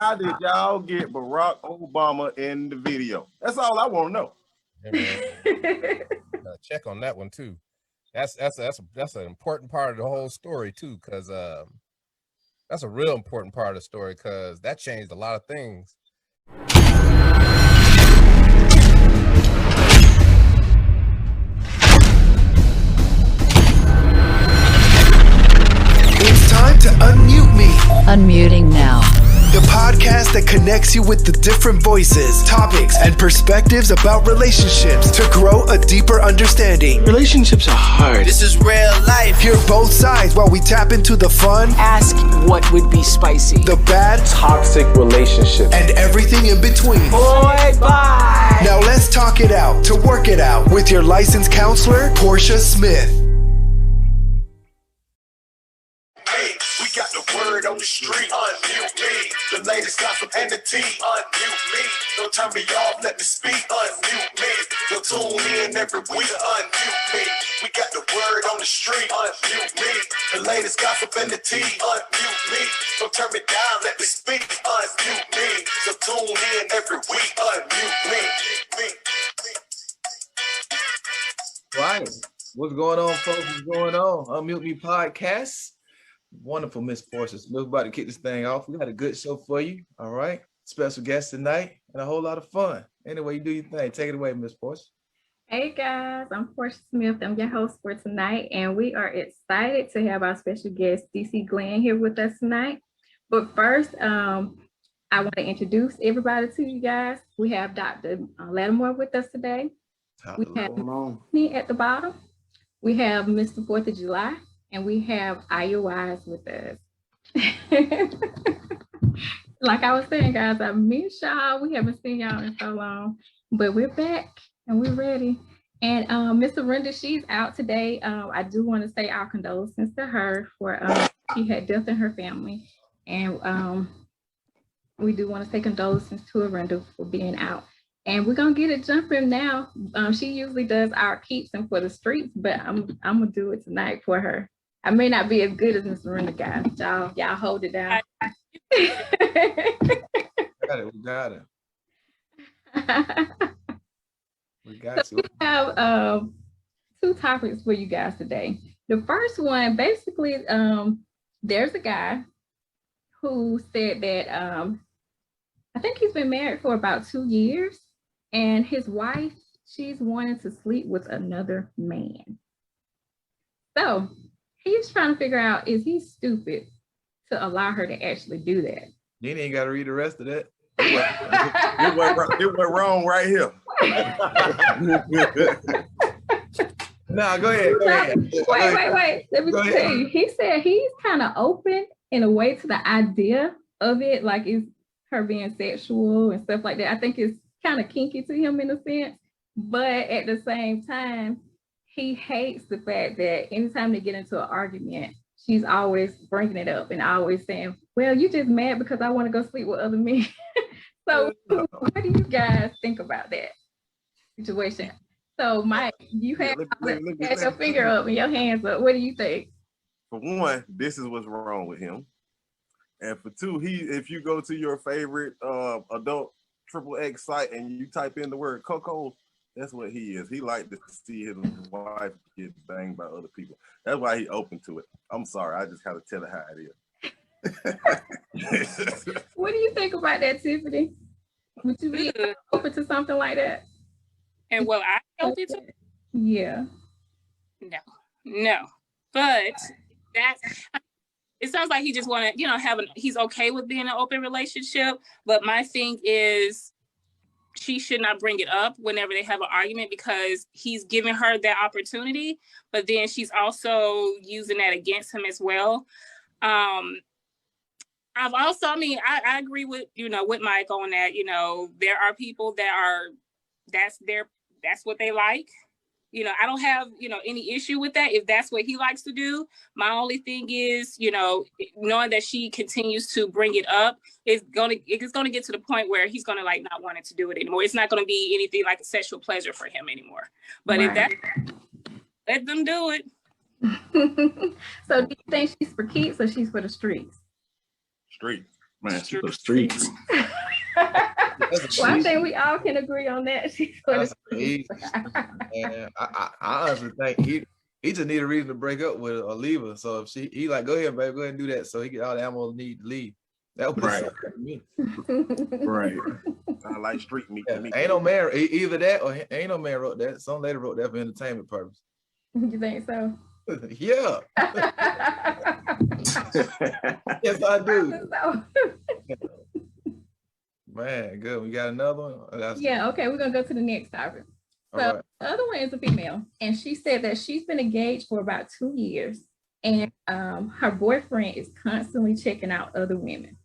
How did y'all get Barack Obama in the video? That's all I want to know. Hey, check on that one too. That's an important part of the whole story too, because that's a real important part of the story because that changed a lot of things. It's time to unmute me. Unmuting now. The podcast that connects you with the different voices, topics, and perspectives about relationships to grow a deeper understanding. Relationships are hard. This is real life. Hear both sides while we tap into the fun. Ask what would be spicy. The bad, Toxic relationships. and everything in between. Boy, bye. Now let's talk it out to work it out with your licensed counselor, Portia Smith. Hey, we got the word on the street. Unmute me. The latest gossip and the tea. Unmute me. Don't turn me off. Let me speak. Unmute me. You'll tune in every week. Unmute me. We got the word on the street. Unmute me. The latest gossip and the tea. Unmute me. Don't turn me down. Let me speak. Unmute me. You'll tune in every week. Unmute me. Right. What's going on, folks? What's going on? Unmute Me Podcast. Wonderful Miss Portia Smith. About to kick this thing off. We got a good show for you. All right. Special guest tonight and a whole lot of fun. Anyway, you do your thing. Take it away, Miss Portia. Hey guys, I'm Portia Smith. I'm your host for tonight, and we are excited to have our special guest, DC Glenn, here with us tonight. But first, I want to introduce everybody to you guys. We have Dr. Lattimore with us today. We have me at the bottom. We have Mr. 4th of July, and we have Aya Wise with us. Like I was saying, guys, I miss y'all. We haven't seen y'all in so long, but we're back and we're ready. And Miss Renda, she's out today. I do want to say our condolences to her for she had death in her family, and we do want to say condolences to Renda for being out. And we're gonna get it jumping now. She usually does our keeps and for the streets, but I'm gonna do it tonight for her. I may not be as good as Miss Renda, guys. Y'all hold it down. We got it. We got you. We have two topics for you guys today. The first one, basically, there's a guy who said that I think he's been married for about 2 years, and his wife, she's wanting to sleep with another man. So he's trying to figure out, is he stupid to allow her to actually do that? You ain't got to read the rest of that. It went wrong right here. Nah, go ahead. Wait. Let me tell you. He said he's kind of open in a way to the idea of it, like it's her being sexual and stuff like that. I think it's kind of kinky to him in a sense, but at the same time, he hates the fact that anytime they get into an argument, she's always bringing it up and always saying, well, you just mad because I want to go sleep with other men. So what do you guys think about that situation? So Mike, you have your finger up and your hands up. What do you think? For one, this is what's wrong with him. And for two, if you go to your favorite adult XXX site and you type in the word cuckold, that's what he is. He like to see his wife get banged by other people. That's why he open to it. I'm sorry, I just gotta tell it how it is. What do you think about that, Tiffany? Would you be open to something like that? And well, I open to it? Yeah. No. But it sounds like he just want to, he's okay with being in an open relationship. But my thing is, she should not bring it up whenever they have an argument because he's giving her that opportunity, but then she's also using that against him as well. I agree with, with Mike on that. There are people that's what they like. I don't have, any issue with that if that's what he likes to do. My only thing is, knowing that she continues to bring it up, it's gonna get to the point where he's gonna not wanting to do it anymore. It's not gonna be anything like a sexual pleasure for him anymore. But right. Let them do it. So do you think she's for keeps or she's for the streets? Streets. Man, she for the streets. Well, I think we all can agree on that. She's for the streets. And I honestly think he just need a reason to break up with her or leave her. So if he like, go ahead, baby, go ahead and do that, so he get all the ammo he need to leave. That would be Right. something to me. Right. I like street meat. Yeah, ain't no man either that or ain't no man wrote that. Some lady wrote that for entertainment purpose. You think so? Yeah. Yes, I do. Man, good. We got another one. Yeah, okay, we're gonna go to the next topic. So All right. the other one is a female, and she said that she's been engaged for about 2 years, and her boyfriend is constantly checking out other women.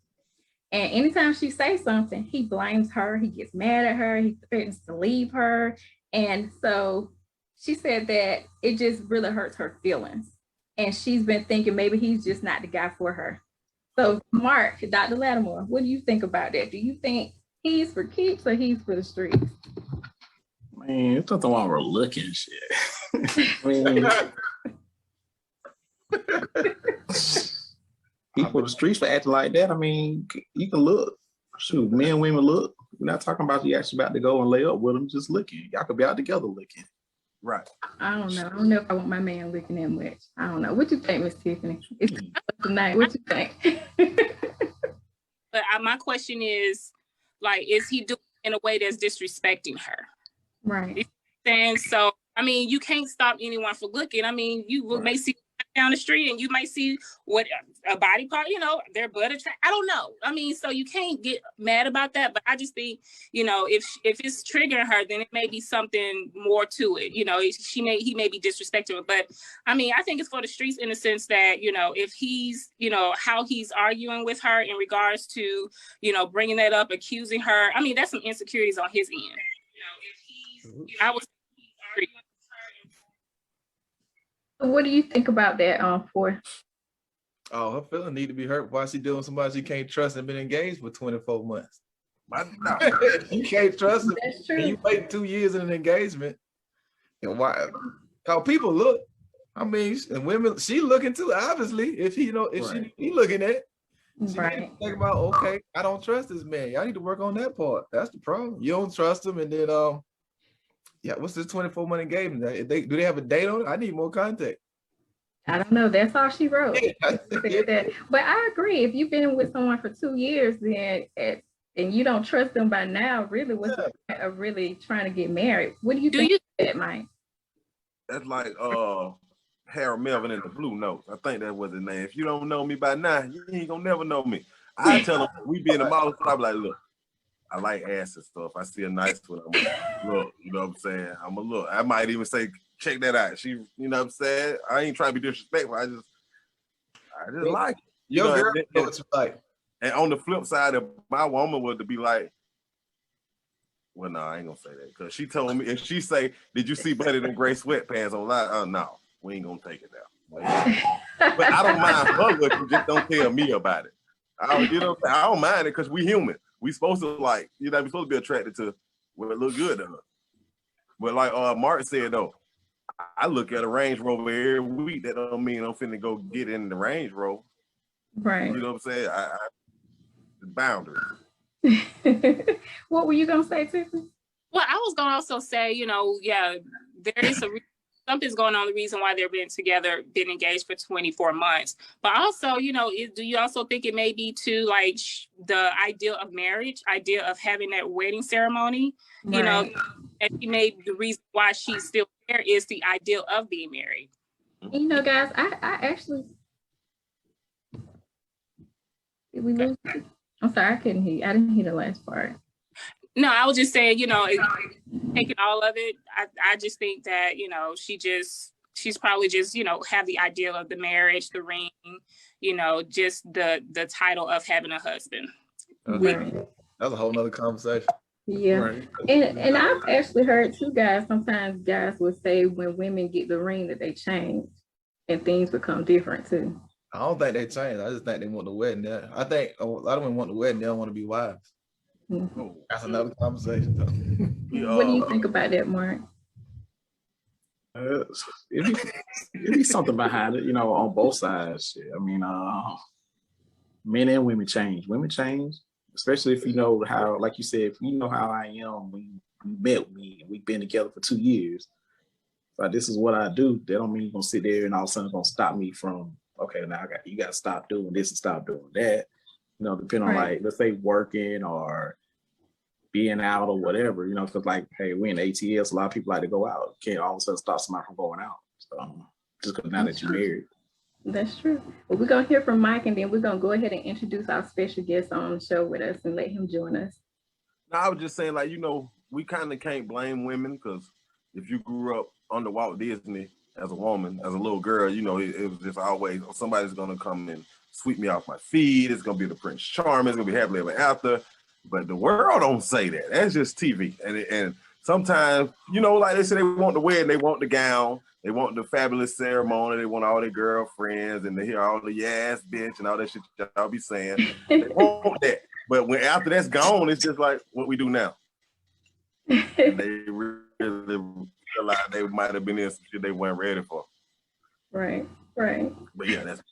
And anytime she says something, he blames her, he gets mad at her, he threatens to leave her. And so she said that it just really hurts her feelings. And she's been thinking maybe he's just not the guy for her. So Mark, Dr. Lattimore, what do you think about that? Do you think he's for keeps or he's for the streets? Man, it's nothing wrong with looking shit. I mean, people the streets for acting like that. I mean, you can look. Shoot, men and women look. We're not talking about you actually about to go and lay up with them, just looking. Y'all could be out together looking. Right. I don't know. I don't know if I want my man looking that much. I don't know. What you think, Miss Tiffany? It's tonight. What you think? But my question is, like, is he doing it in a way that's disrespecting her? Right. And so, I mean, you can't stop anyone from looking. I mean, you may see down the street and you might see what a body part, their butt attract. I don't know. I mean, so you can't get mad about that. But I just think, if it's triggering her, then it may be something more to it. He may be disrespecting her. But I mean, I think it's for the streets in the sense that, if he's, how he's arguing with her in regards to, bringing that up, accusing her. I mean, that's some insecurities on his end. I was. What do you think about that, for? Oh, her feelings need to be hurt. Why she dealing with somebody she can't trust and been engaged for 24 months? You can't trust them. That's true. And you wait 2 years in an engagement. And why? Because people look. I mean, and women, she looking too, obviously. If he looking at, she Right. need to think about, okay, I don't trust this man. Y'all need to work on that part. That's the problem. You don't trust him, and then what's this 24-month engagement? Do they have a date on it? I need more context. I don't know. That's all she wrote. But I agree. If you've been with someone for 2 years, then and you don't trust them by now, really, what's the point of really trying to get married? What do you think of that, Mike? That's like Harold Melvin in the Blue Notes. I think that was his name. If you don't know me by now, you ain't gonna never know me. I tell him we be in the mall, I be like, look, I like ass and stuff. I see a nice one, I'm gonna look, you know what I'm saying? I'm gonna look. I might even say, check that out. She, you know what I'm saying? I ain't trying to be disrespectful. I just like it. Your girl know what you like. And on the flip side, if my woman was to be like, well, no, I ain't gonna say that. Because she told me, if she say, did you see Buddy in gray sweatpants on? No, we ain't gonna take it down. But I don't mind her looking, just don't tell me about it. I don't mind it because we human. We supposed to we supposed to be attracted to what look good to her. But like Mark said though, I look at a Range Rover every week. That don't mean I'm finna go get in the Range Rover. Right. You know what I'm saying? The boundaries. What were you gonna say, Tiffany? Well, I was gonna also say, there is something's going on. The reason why they've been together, been engaged for 24 months. But also, do you also think it may be to like the idea of marriage, idea of having that wedding ceremony? Right. And she made the reason why she's still there is the idea of being married. Guys, I actually. Did we lose? I'm sorry, I couldn't hear you. I didn't hear the last part. No, I was just saying, taking all of it, I just think that, she's probably just, have the idea of the marriage, the ring, just the title of having a husband. Okay. That's a whole nother conversation. Yeah. Right. And I've actually heard too, guys, sometimes guys will say when women get the ring that they change and things become different too. I don't think they change. I just think they want the wedding. I think a lot of women want the wedding. They don't want to be wives. Mm-hmm. That's another conversation, though. What do you think about that, Mark? It'd be something behind it, on both sides. I mean, men and women change. Women change, especially if you know how, like you said, if you know how I am when you met me and we've been together for 2 years. Like, this is what I do. That don't mean you're gonna sit there and all of a sudden gonna stop me from, okay, now you gotta stop doing this and stop doing that. You know, depending on like, let's say working or being out or whatever, you know, because like, hey, we in ATS, a lot of people like to go out. You can't all of a sudden stop somebody from going out. So just because now that you're married. That's true. Well, we're gonna hear from Mike, and then we're gonna go ahead and introduce our special guest on the show with us and let him join us. No, I was just saying, like, you know, we kind of can't blame women, because if you grew up under Walt Disney as a woman, as a little girl, you know, it was just always somebody's gonna come and sweep me off my feet. It's gonna be the Prince Charming. It's gonna be happily ever after. But the world don't say that. That's just TV. And sometimes, you know, like they say, they want the wedding, they want the gown. They want the fabulous ceremony. They want all their girlfriends, and they hear all the yes, bitch, and all that shit y'all be saying. They want that. But when after that's gone, it's just like what we do now. And they really realize they might have been in some shit they weren't ready for. Right. But yeah, that's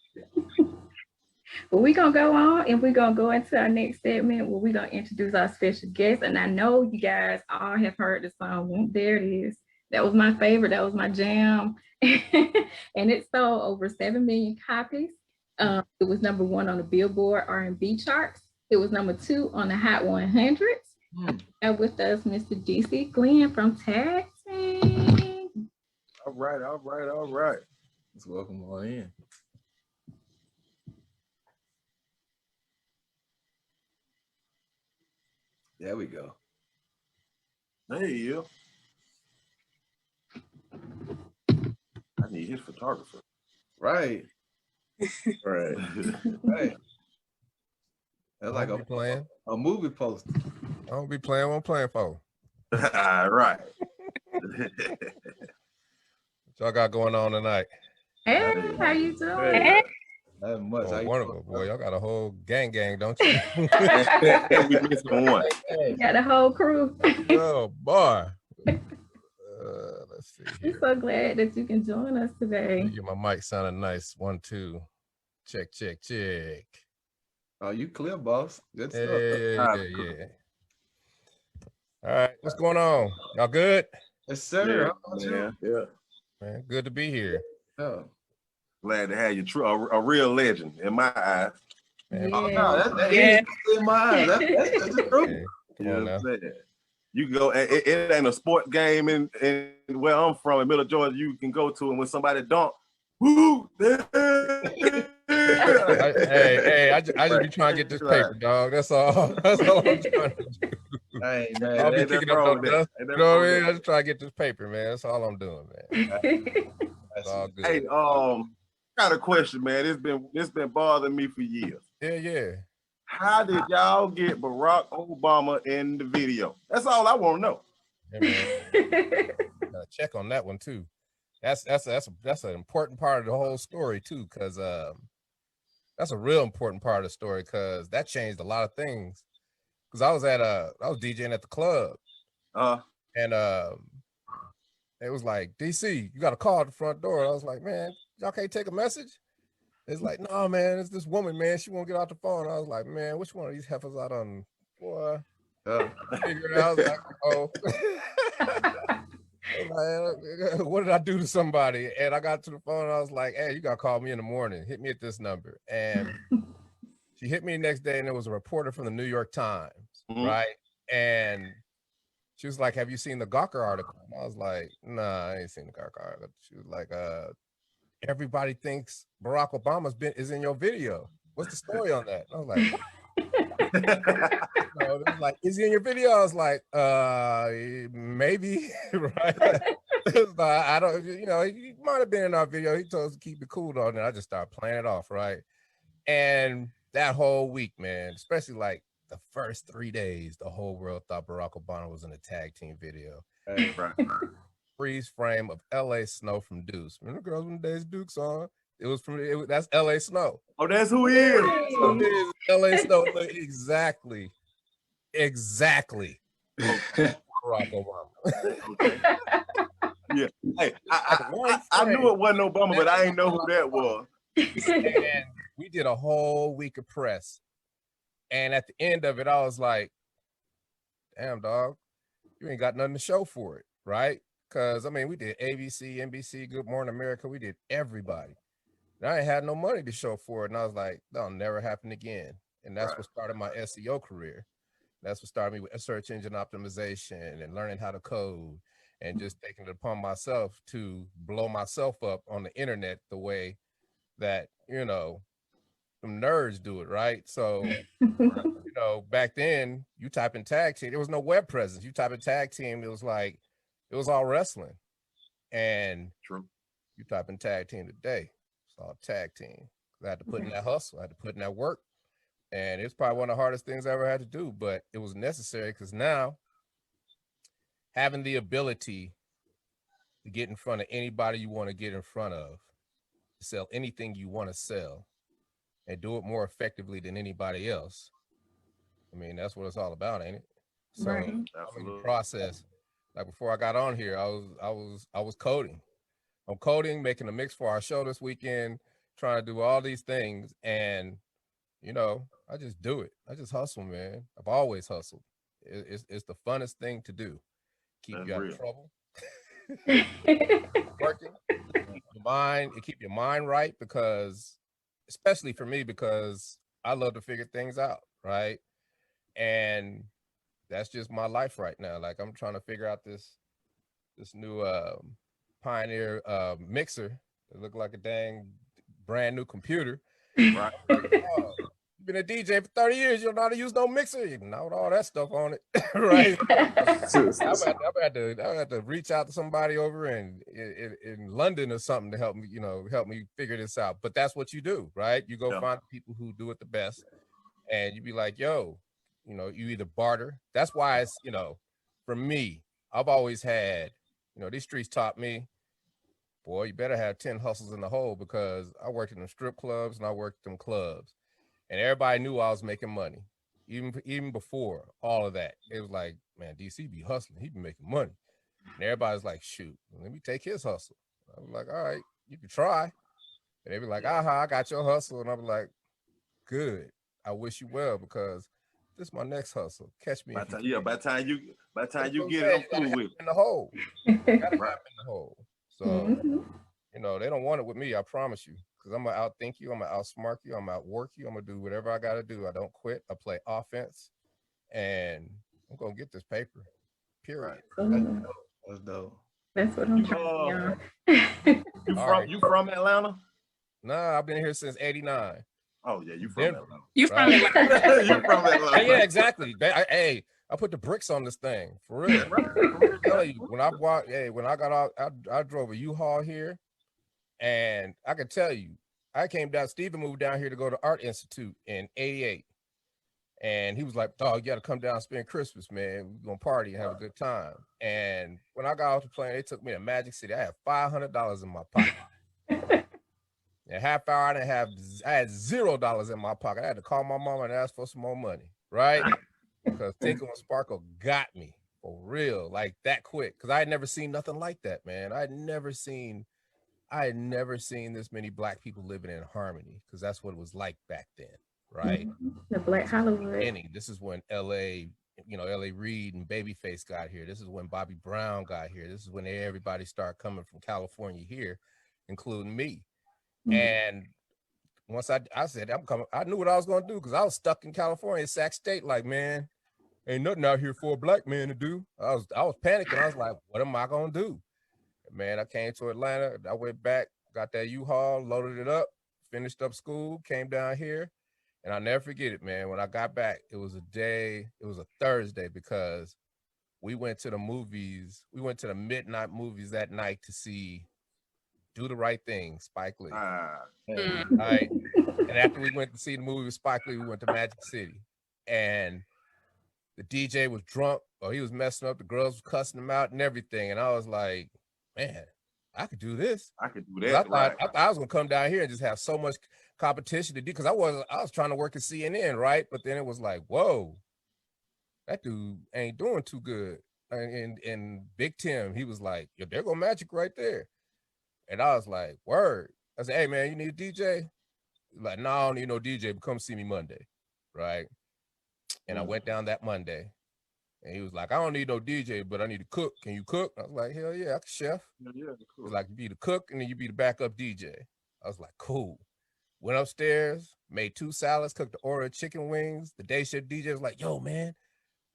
Well, we're going to go on, and we're going to go into our next segment where we're going to introduce our special guest. And I know you guys all have heard the song. There it is. That was my favorite. That was my jam. And it sold over 7 million copies. It was #1 on the Billboard R&B charts. It was #2 on the Hot 100s. And with us, Mr. DC Glenn from Tag Team. all right. Let's welcome on in. There we go. Hey, yeah. I need his photographer. Right. Right. Right. That's like Don't be playing. a movie poster. I don't be playing what I'm playing for. Right. What y'all got going on tonight? Hey, how you doing? Hey. That much. Oh, wonderful, boy. Y'all got a whole gang, don't you? We missing one. Got a whole crew. Oh, boy. Let's see I'm here. so glad that you can join us today. Get my mic sounding nice. 1, 2. Check. Oh, you clear, boss. Good stuff. Yeah. All right, what's going on? Y'all good? Yes, sir. How about you? Yeah. Man, good to be here. Yeah. Glad to have you, a real legend in my eyes. Man, Oh, no, that Yeah. is in my eyes. That's the truth. okay, come You on know now. what I'm saying? You can go, it ain't a sport game in where I'm from in Middle Georgia. You can go to, and when somebody dunk, woo, Hey, I just be trying to get this paper, dog. That's all. That's all I'm trying to do. Hey, I'll man. be ain't kicking nothing wrong up with no that. dust. Ain't You nothing know what wrong I with mean? I just try to get this paper, man. That's all I'm doing, man. That's all good. Hey, got a question, man. It's been bothering me for years. Yeah. How did y'all get Barack Obama in the video? That's all I want to know. Hey, man. Gotta check on that one too. That's an important part of the whole story too, because that's a real important part of the story, because that changed a lot of things. Because I was DJing at the club, and it was like, DC, you got a call at the front door. I was like, man, y'all can't take a message? It's like, no, man, it's this woman, man. She won't get out the phone. I was like, man, which one of these heifers I done, boy? I figured it out. I was like, oh. Like, what did I do to somebody? And I got to the phone and I was like, hey, you got to call me in the morning. Hit me at this number. And she hit me the next day, and it was a reporter from the New York Times, right? And she was like, have you seen the Gawker article? And I was like, nah, I ain't seen the Gawker article. She was like, everybody thinks Barack Obama is in your video. What's the story on that? I was like, what? It was like, is he in your video? I was like, maybe, right? I don't, he might have been in our video. He told us to keep it cool though. And I just started playing it off, right? And that whole week, man, especially like the first 3 days, the whole world thought Barack Obama was in a Tag Team video. Right. Freeze frame of L.A. Snow from Deuce. Remember the girls when Days Duke's on? That's L.A. Snow. Oh, that's who he is. So it is L.A. Snow. Exactly. Barack Obama. Yeah. Hey, I knew it wasn't Obama, but I didn't know who that was. And we did a whole week of press. And at the end of it, I was like, damn, dog, you ain't got nothing to show for it, right? Because, I mean, we did ABC, NBC, Good Morning America. We did everybody. And I ain't had no money to show for it. And I was like, that'll never happen again. And that's what started my SEO career. That's what started me with search engine optimization and learning how to code and just taking it upon myself to blow myself up on the internet the way that, you know, some nerds do it, right? So, you know, back then you type in tag team, there was no web presence. You type in tag team, it was like, it was all wrestling. And you type in tag team today, it's all tag team. I had to put in that hustle, I had to put in that work. And it's probably one of the hardest things I ever had to do, but it was necessary because now having the ability to get in front of anybody you want to get in front of, sell anything you want to sell, and do it more effectively than anybody else. I mean, that's what it's all about, ain't it? So I'm in the process. Like before I got on here, I was coding. I'm coding, making a mix for our show this weekend, trying to do all these things. And, you know, I just do it. I just hustle, man. I've always hustled. It's the funnest thing to do. Keep you out of trouble. Working. Keep your mind right, because especially for me, because I love to figure things out, right? And that's just my life right now. Like I'm trying to figure out this new Pioneer mixer that looked like a dang brand new computer. Right? Like, oh, you've been a DJ for 30 years, you don't know how to use no mixer, you know, with all that stuff on it, right? I had to reach out to somebody over in London or something to help me figure this out. But that's what you do, right? You go find people who do it the best, and you be like, yo, you know, you either barter. That's why it's, you know, for me, I've always had, you know, these streets taught me, boy, you better have 10 hustles in the hole, because I worked in the strip clubs and I worked in clubs, and everybody knew I was making money. Even before all of that, it was like, man, DC be hustling. He be making money. And everybody's like, shoot, let me take his hustle. I was like, all right, you can try. And they be like, I got your hustle. And I'm like, good. I wish you well, because this is my next hustle. Catch me. By the time you get it, I'm through with it. In the hole. Gotta have in the hole. So, you know, they don't want it with me, I promise you. Because I'm going to outthink you, I'm going to outsmart you, I'm going to outwork you, I'm going to do whatever I got to do. I don't quit. I play offense, and I'm going to get this paper, period. That's dope. That's what I'm trying to You from Atlanta? Nah, I've been here since '89. Oh, yeah, you from Atlanta. You from Atlanta. You from Atlanta. Yeah, exactly. Hey, I put the bricks on this thing, for real. When I got out, I drove a U-Haul here. And I can tell you, I came down, Steven moved down here to go to Art Institute in '88. And he was like, dog, you got to come down and spend Christmas, man. We're going to party and have a good time. And when I got off the plane, they took me to Magic City. I had $500 in my pocket. In a half hour, I had $0 in my pocket. I had to call my mama and ask for some more money, right? Because Tinkle and Sparkle got me for real, like that quick. Because I had never seen nothing like that, man. I had never seen this many Black people living in harmony, because that's what it was like back then, right? The Black Hollywood. This is when L.A. Reid and Babyface got here. This is when Bobby Brown got here. This is when everybody started coming from California here, including me. And once I said I'm coming, I knew what I was going to do, because I was stuck in California, Sac State, like, man, ain't nothing out here for a Black man to do. I was panicking. I was like, what am I going to do? Man, I came to Atlanta. I went back, got that U-Haul, loaded it up, finished up school, came down here, and I'll never forget it, man. When I got back, it was a Thursday, because we went to the movies. We went to the midnight movies that night to see Do the Right Thing, Spike Lee. Right. And after we went to see the movie with Spike Lee, we went to Magic City, and the DJ was drunk, or he was messing up. The girls were cussing him out and everything. And I was like, man, I could do this. I could do that. I thought I was gonna come down here and just have so much competition to do, because I was trying to work at CNN, right? But then it was like, whoa, that dude ain't doing too good. And Big Tim, he was like, yo, there go Magic right there. And I was like, word. I said, hey man, you need a DJ? Like, no, I don't need no DJ, but come see me Monday, right? And I went down that Monday, and he was like, I don't need no DJ, but I need to cook. Can you cook? I was like, hell yeah, I can chef. Yeah, He was like, you be the cook, and then you be the backup DJ. I was like, cool. Went upstairs, made 2 salads, cooked the order of chicken wings. The day shift DJ was like, yo, man,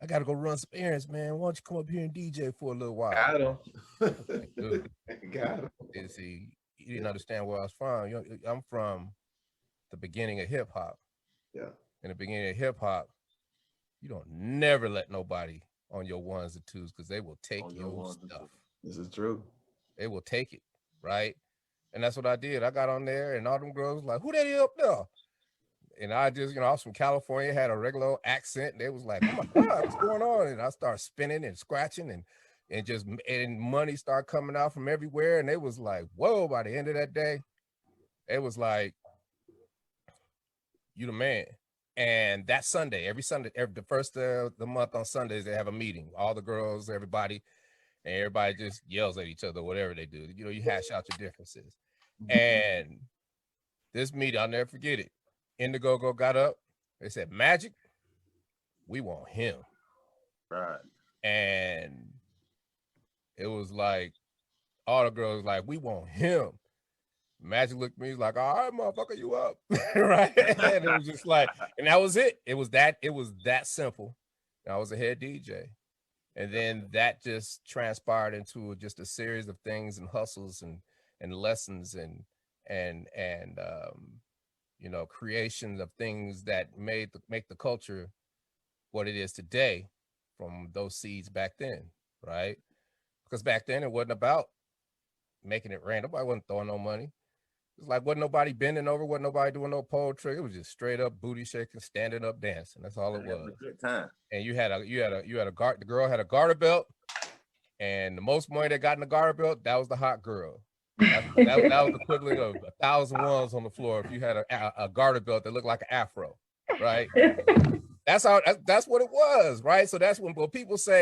I got to go run some errands, man. Why don't you come up here and DJ for a little while? Got him. Like, dude, Got him. and see, you didn't understand where I was from. You know, I'm from the beginning of hip hop. Yeah. In the beginning of hip hop, you don't never let nobody on your ones and twos because they will take your stuff. This is true. They will take it, right? And that's what I did. I got on there and all them girls was like, who that is up there? And I just, I was from California, had a regular old accent. And they was like, oh my God, what's going on? And I started spinning and scratching and money started coming out from everywhere. And they was like, whoa, by the end of that day, it was like, you the man. And that Sunday, every the first of the month on Sundays, they have a meeting. All the girls, everybody, and everybody just yells at each other, whatever they do. You hash out your differences. And this meeting, I'll never forget it. Indiegogo got up. They said, Magic, we want him. Right. And it was like, all the girls like, we want him. Magic looked at me, he's like, all right, motherfucker, you up. Right. And it was just like, and that was it. It was that simple. I was a head DJ. And then that just transpired into just a series of things and hustles and lessons and creations of things that make the culture what it is today from those seeds back then, right? Because back then it wasn't about making it rain. Nobody wasn't throwing no money. It's like wasn't nobody bending over, wasn't nobody doing no pole trick. It was just straight up booty shaking, standing up dancing. That's all it was. Good time. And the girl had a garter belt, and the most money they got in the garter belt, that was the hot girl. That was the equivalent of 1,000 ones on the floor if you had a garter belt that looked like an afro, right? That's what it was, right? So that's when people say